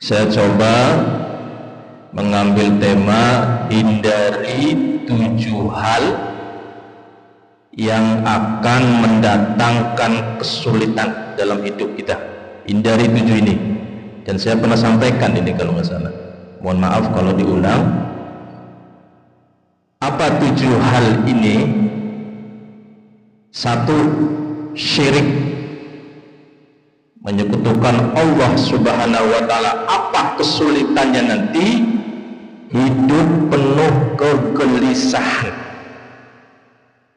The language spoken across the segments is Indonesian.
Saya coba mengambil tema hindari 7 hal yang akan mendatangkan kesulitan dalam hidup kita. Hindari 7 ini. Dan saya pernah sampaikan ini kalau nggak salah. Mohon maaf kalau diulang. Apa 7 hal ini? 1. Syirik, menyekutukan Allah Subhanahu wa Ta'ala. Apa kesulitannya nanti? Hidup penuh kegelisahan,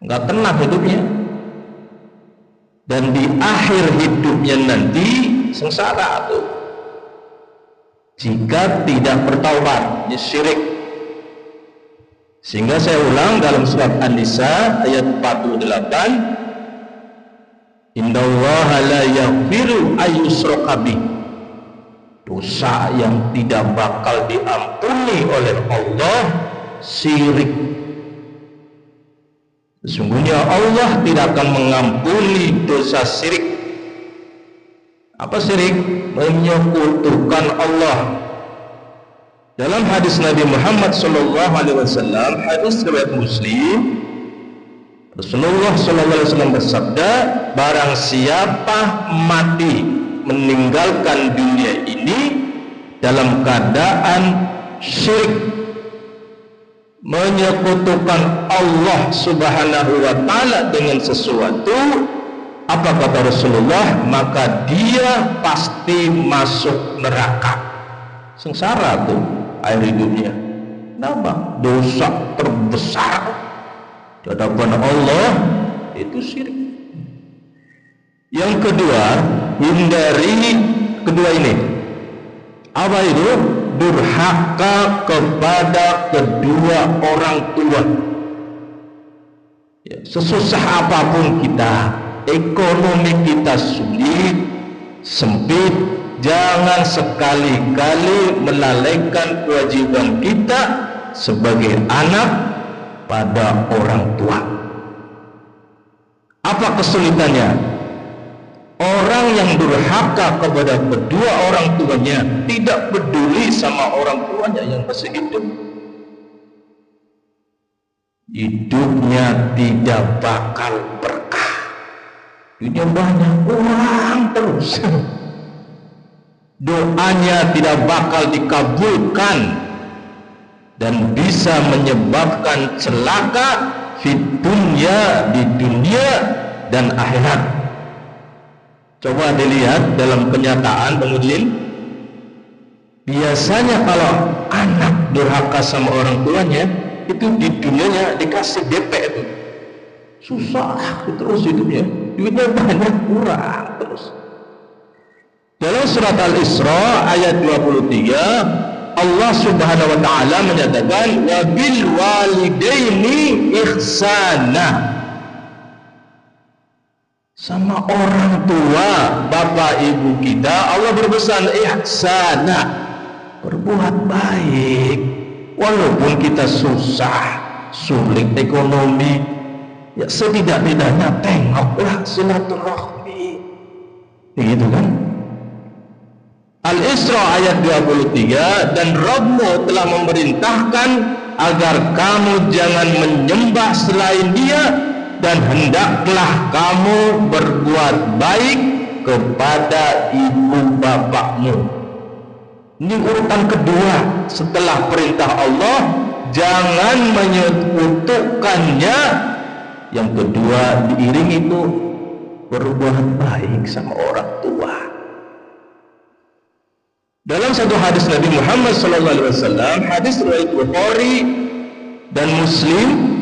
nggak tenang hidupnya, dan di akhir hidupnya nanti sengsara tuh jika tidak bertaubat. Ini syirik. Sehingga saya ulang dalam surat An-Nisa ayat 48, innallaha la yaghfiru ayyushraka bih, dosa yang tidak bakal diampuni oleh Allah, syirik. Sesungguhnya Allah tidak akan mengampuni dosa syirik. Apa syirik? Menyekutukan Allah. Dalam hadis Nabi Muhammad SAW, hadis riwayat Muslim, Rasulullah SAW bersabda, barang siapa mati meninggalkan dunia ini dalam keadaan syirik, menyekutukan Allah Subhanahu wa Ta'ala dengan sesuatu, apa kata Rasulullah, maka dia pasti masuk neraka. Sengsara tuh air hidupnya. Kenapa? Dosa terbesar di hadapan Allah itu syirik. Yang kedua, hindari kedua ini. Apa itu? Durhaka kepada kedua orang tua. Ya, sesusah apapun kita, ekonomi kita sulit, sempit, jangan sekali-kali melalaikan kewajiban kita sebagai anak pada orang tua. Apa kesulitannya? Orang yang durhaka kepada kedua orang tuanya, tidak peduli sama orang tuanya yang masih hidup, hidupnya tidak bakal berkah. Duitnya banyak, uang terus, doanya tidak bakal dikabulkan, dan bisa menyebabkan celaka di dunia dan akhirat. Coba dilihat dalam kenyataan, kemudian biasanya kalau anak durhaka sama orang tuanya, itu di dunianya dikasih DP itu susah terus hidupnya, duitnya banyak kurang terus. Dalam surat Al-Isra ayat 23, Allah Subhanahu wa Ta'ala menyatakan, wa bil walidaini ihsana, sama orang tua, bapak ibu kita, Allah berpesan ihsana, berbuat baik. Walaupun kita susah, sulit ekonomi, ya setidak-tidaknya tengoklah silaturahmi. Begitu kan? Al-Isra ayat 23, dan Rabbmu telah memerintahkan agar kamu jangan menyembah selain Dia, dan hendaklah kamu berbuat baik kepada ibu bapakmu. Ini urutan kedua setelah perintah Allah, jangan menyekutukannya. Yang kedua diiringi itu berbuat baik sama orang tua. Dalam satu hadis Nabi Muhammad SAW, hadis riwayat Bukhari dan Muslim,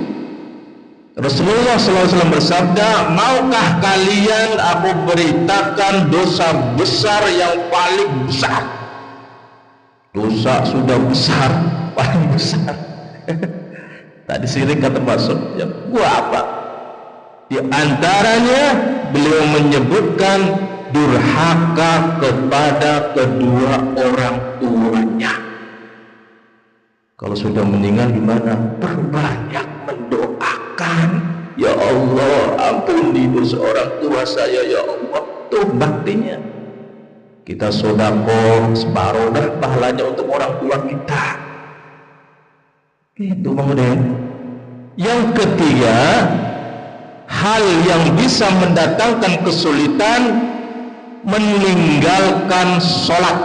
Rasulullah SAW bersabda, maukah kalian aku beritakan dosa besar yang paling besar? Dosa sudah besar, paling besar. Tadi syirik kata masuk, yang gua apa? Di antaranya beliau menyebutkan durhaka kepada kedua orang tuanya. Kalau sudah meninggal gimana? Perbanyak mendoakan, ya Allah ampuni dosa orang tua saya, ya Allah. Tuh baktinya. Kita sedekah separuh dah pahalanya untuk orang tua kita. Itu kemudian. Yang ketiga, hal yang bisa mendatangkan kesulitan, meninggalkan sholat.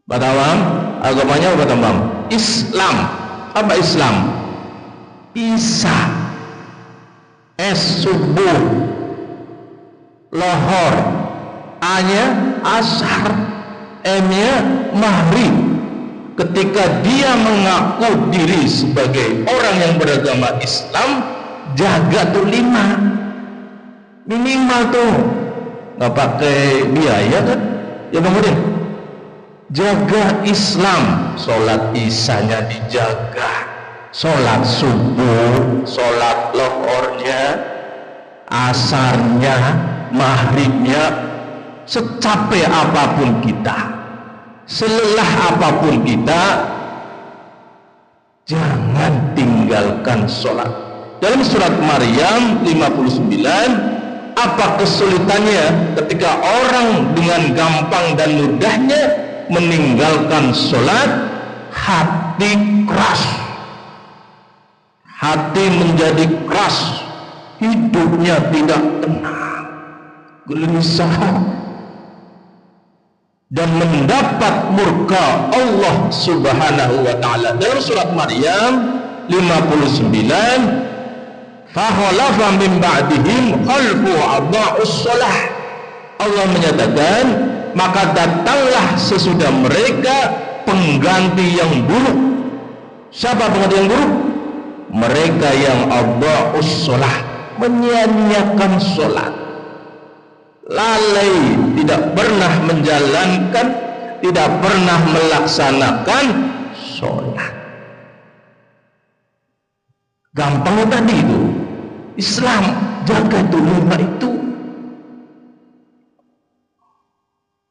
Batamam, agamanya apa batamam? Islam. Apa Islam? Isa, subuh, lohor, A-nya asar, M-nya maghrib. Ketika dia mengaku diri sebagai orang yang beragama Islam, jaga tuh 5 minimal tuh, nggak pakai biaya kan ya kemudian jaga Islam. Sholat isanya dijaga, sholat subuh, sholat lohornya, asarnya, maghribnya. Secapek apapun kita, selelah apapun kita, jangan tinggalkan sholat. Dalam surat Maryam 59, apa kesulitannya ketika orang dengan gampang dan mudahnya meninggalkan sholat? Hati keras, hati menjadi keras, hidupnya tidak tenang, gelisah, dan mendapat murka Allah Subhanahu wa ta'ala. Dalam surat Maryam 59, fakhalafa min ba'dihim khalfu adha'us shalah. Allah menyatakan, maka datanglah sesudah mereka pengganti yang buruk. Siapa pengganti yang buruk? Mereka yang adha'us shalah, menyia-nyiakan sholat, lalai, tidak pernah menjalankan, tidak pernah melaksanakan sholat. Gampangnya tadi itu Islam, jaga itu 5 itu.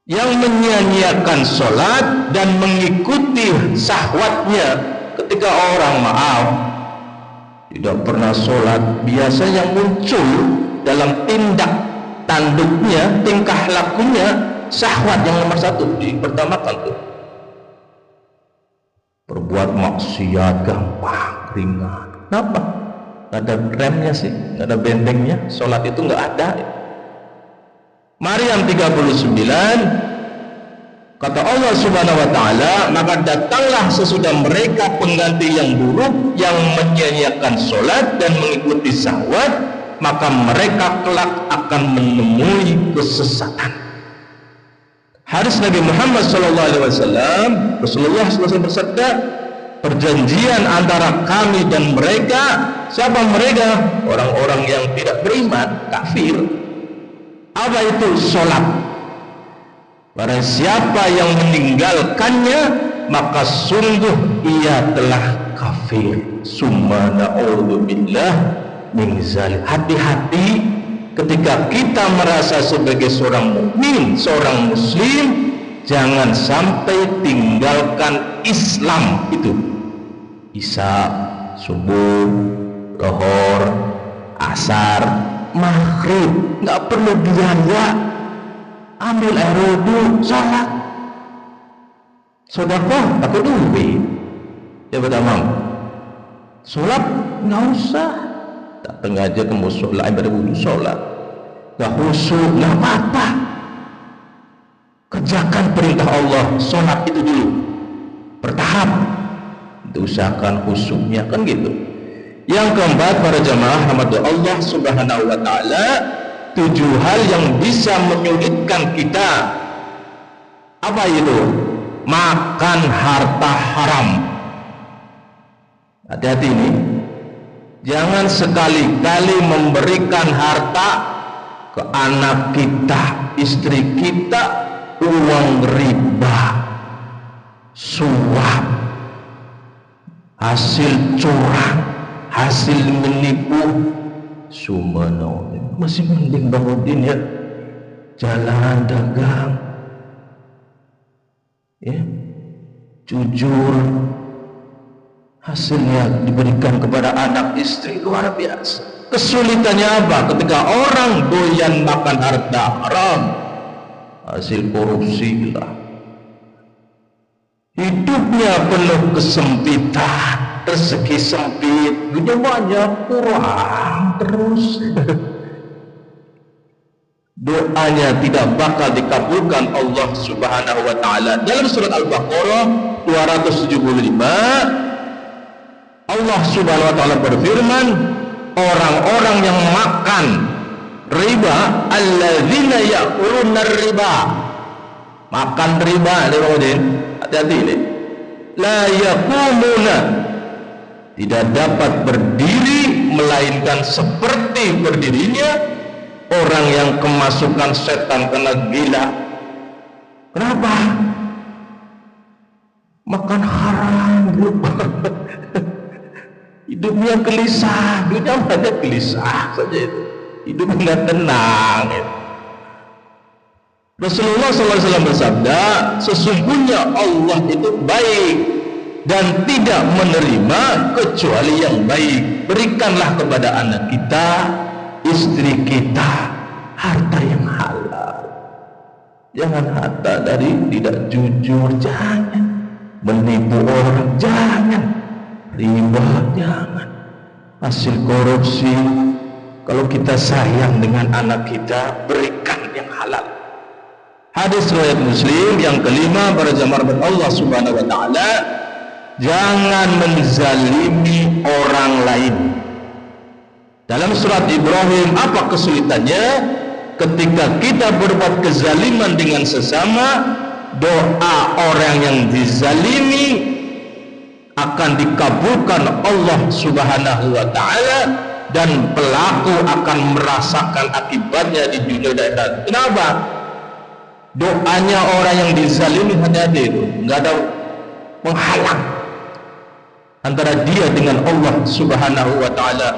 Yang menyia-nyiakan sholat dan mengikuti syahwatnya. Ketika orang maaf tidak pernah sholat, biasanya muncul dalam tindak tanduknya, tingkah lakunya, syahwat yang nomor 1 dipertamakan tuh. Berbuat maksiat gampang, ringan. Kenapa? Gak ada remnya sih, gak ada bentengnya. Sholat itu gak ada. Maryam 39, kata Allah Subhanahu wa ta'ala, maka datanglah sesudah mereka pengganti yang buruk, yang menyia-nyiakan sholat dan mengikuti syahwat, maka mereka kelak akan menemui kesesatan. Hadis Nabi Muhammad SAW, Rasulullah SAW bersabda, perjanjian antara kami dan mereka, siapa mereka? Orang-orang yang tidak beriman, kafir. Apa itu? Sholat. Barang siapa yang meninggalkannya, maka sungguh ia telah kafir. Summa na'udzubillah min zalik. Hati-hati ketika kita merasa sebagai seorang mukmin, seorang muslim, jangan sampai tinggalkan Islam itu. Isya, subuh, lohor, asar, maghrib, nggak perlu biaya. Ambil air wudu, sholat, sedekah pakai duit. Ya betul, sholat nggak usah, datang aja ke musola, ambil wudu, sholat, nggak khusyuk, nggak apa-apa. Kerjakan perintah Allah, sholat itu dulu, bertahap, diusahakan khusyuknya, kan gitu. Yang keempat, para jamaah rahmat Allah Subhanahu wa ta'ala, 7 hal yang bisa menyulitkan kita. Apa itu? Makan harta haram. Hati-hati ini, jangan sekali-kali memberikan harta ke anak kita, istri kita, uang riba, suap, hasil curang, hasil menipu. Subhanallah, masih mending bangunin ya, jalan dagang ya, jujur, hasilnya diberikan kepada anak istri, luar biasa. Kesulitannya apa? Ketika orang doyan makan harta haram, hasil korupsi lah, hidupnya penuh kesempitan, rezeki sempit, dunia banyak, kurang terus. Doanya tidak bakal dikabulkan Allah Subhanahu wa taala. Dalam surat Al-Baqarah 275, Allah Subhanahu wa taala berfirman, orang-orang yang makan riba, alladzina ya'kuluna riba, makan riba, hati-hati ini, la yaqumuna, tidak dapat berdiri melainkan seperti berdirinya orang yang kemasukan setan kena gila. Kenapa? Makan haram, hidupnya gelisah, dunia banyak gelisah saja itu, hidupnya nggak tenang itu. Rasulullah SAW bersabda, sesungguhnya Allah itu baik dan tidak menerima kecuali yang baik. Berikanlah kepada anak kita, istri kita, harta yang halal. Jangan harta dari tidak jujur, jangan menipu orang, jangan riba, jangan hasil korupsi. Kalau kita sayang dengan anak kita, berikan yang halal. Hadis riwayat Muslim yang kelima, para jamaah Allah Subhanahu wa taala, jangan menzalimi orang lain. Dalam surat Ibrahim, apa kesulitannya? Ketika kita berbuat kezaliman dengan sesama, doa orang yang dizalimi akan dikabulkan Allah Subhanahu wa taala dan pelaku akan merasakan akibatnya di dunia dan akhirat. Kenapa? Doanya orang yang dizalimi hati-hati itu nggak ada penghalang antara dia dengan Allah Subhanahu wa taala.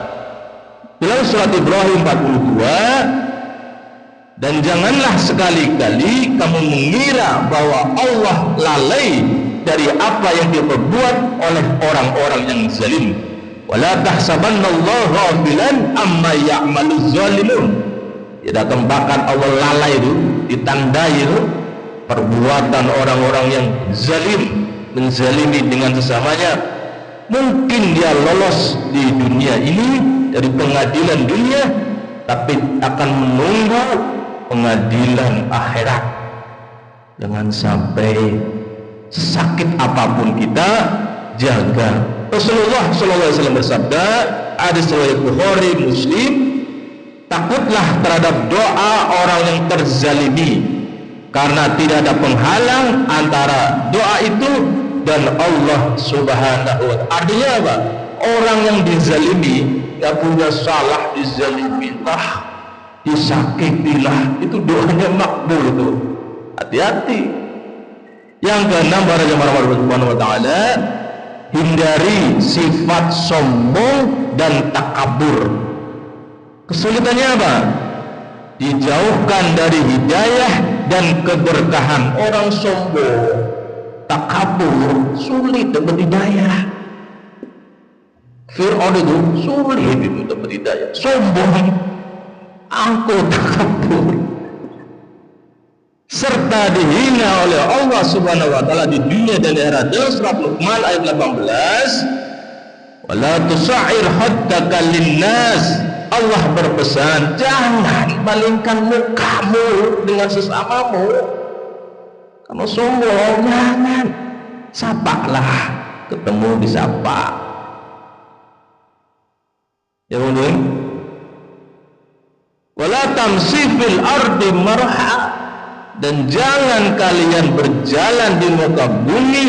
Dalam surat Ibrahim 42, dan janganlah sekali-kali kamu mengira bahwa Allah lalai dari apa yang dia perbuat oleh orang-orang yang zalim. Wala tahsabannallaha ghafilan amma ya'maluz zalimun. Tidak tembakan Allah lalai itu, ditandai itu perbuatan orang-orang yang zalim, menzalimi dengan sesamanya. Mungkin dia lolos di dunia ini dari pengadilan dunia, tapi akan menunggu pengadilan akhirat. Jangan sampai sesakit apapun kita, jaga. Rasulullah SAW bersabda, hadis riwayat Bukhari, Muslim, takutlah terhadap doa orang yang terzalimi, karena tidak ada penghalang antara doa itu dan Allah Subhanahu wa ta'ala. Artinya apa? Orang yang dizalimi, gak punya salah, dizalimilah, disakitilah, itu doanya makbul itu. Hati-hati. Yang keenam, para jemaah Allah Subhanahu wa taala, hindari sifat sombong dan takabur. Kesulitannya apa? Dijauhkan dari hidayah dan keberkahan. Orang sombong, takabur, sulit dapat hidayah. Fir'aun itu sulit itu dapat hidayah. Sombong, angkuh, takabur, serta dihina oleh Allah Subhanahu wa taala di dunia dan akhirat. Dalam surat Luqman ayat 18, wala tusa'ir haddaka linnas, Allah berpesan, jangan malingkan mukamu dengan sesamamu. Kalau sombong, jangan, sapalah, ketemu disapa. Ya benar. Wala tamsi fil ardi marha, dan jangan kalian berjalan di muka bumi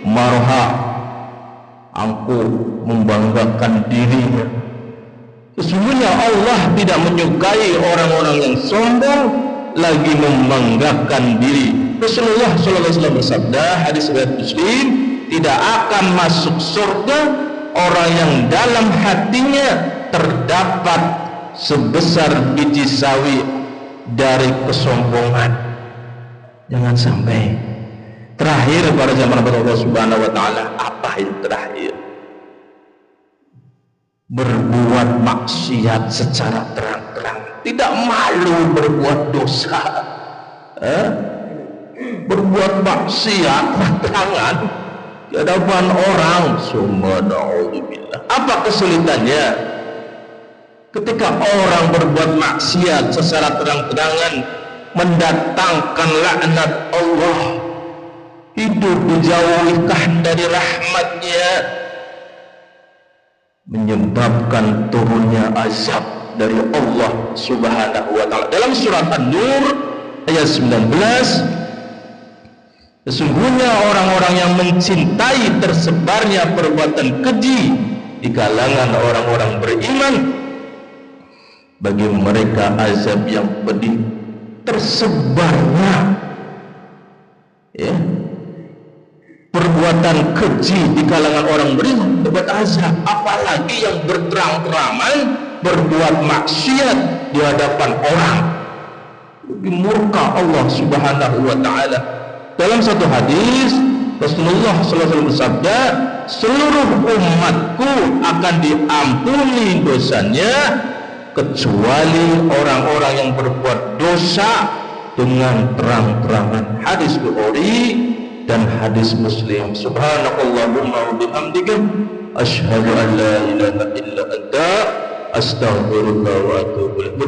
marha, angkuh, membanggakan dirinya. Sesungguhnya Allah tidak menyukai orang-orang yang sombong lagi membanggakan diri. Rasulullah SAW bersabda, hadis riwayat Muslim, tidak akan masuk surga orang yang dalam hatinya terdapat sebesar biji sawi dari kesombongan. Jangan sampai. Terakhir, para jamaah Allah Subhanahu wa taala, apa yang terakhir? berbuat maksiat secara terang-terang, tidak malu berbuat dosa, berbuat maksiat terangan di hadapan orang. Subhanallah. Apa kesulitannya? Ketika orang berbuat maksiat secara terang-terangan, mendatangkan laknat Allah, hidup dijauhkan dari rahmatnya, menyebabkan turunnya azab dari Allah Subhanahu wa ta'ala. Dalam surat An-Nur ayat 19, sesungguhnya orang-orang yang mencintai tersebarnya perbuatan keji di kalangan orang-orang beriman, bagi mereka azab yang pedih. Tersebarnya perbuatan keji di kalangan orang beriman dapat azab, apalagi yang berterang-terangan berbuat maksiat di hadapan orang, lebih murka Allah Subhanahu wa ta'ala. Dalam satu hadis Rasulullah SAW bersabda, seluruh umatku akan diampuni dosanya kecuali orang-orang yang berbuat dosa dengan terang-terangan. Hadis Bukhari dan hadis Muslim. Subhanakallahumma wa bihamdika asyhadu an la ilaha illa anta astaghfiruka wa atubu ilaik.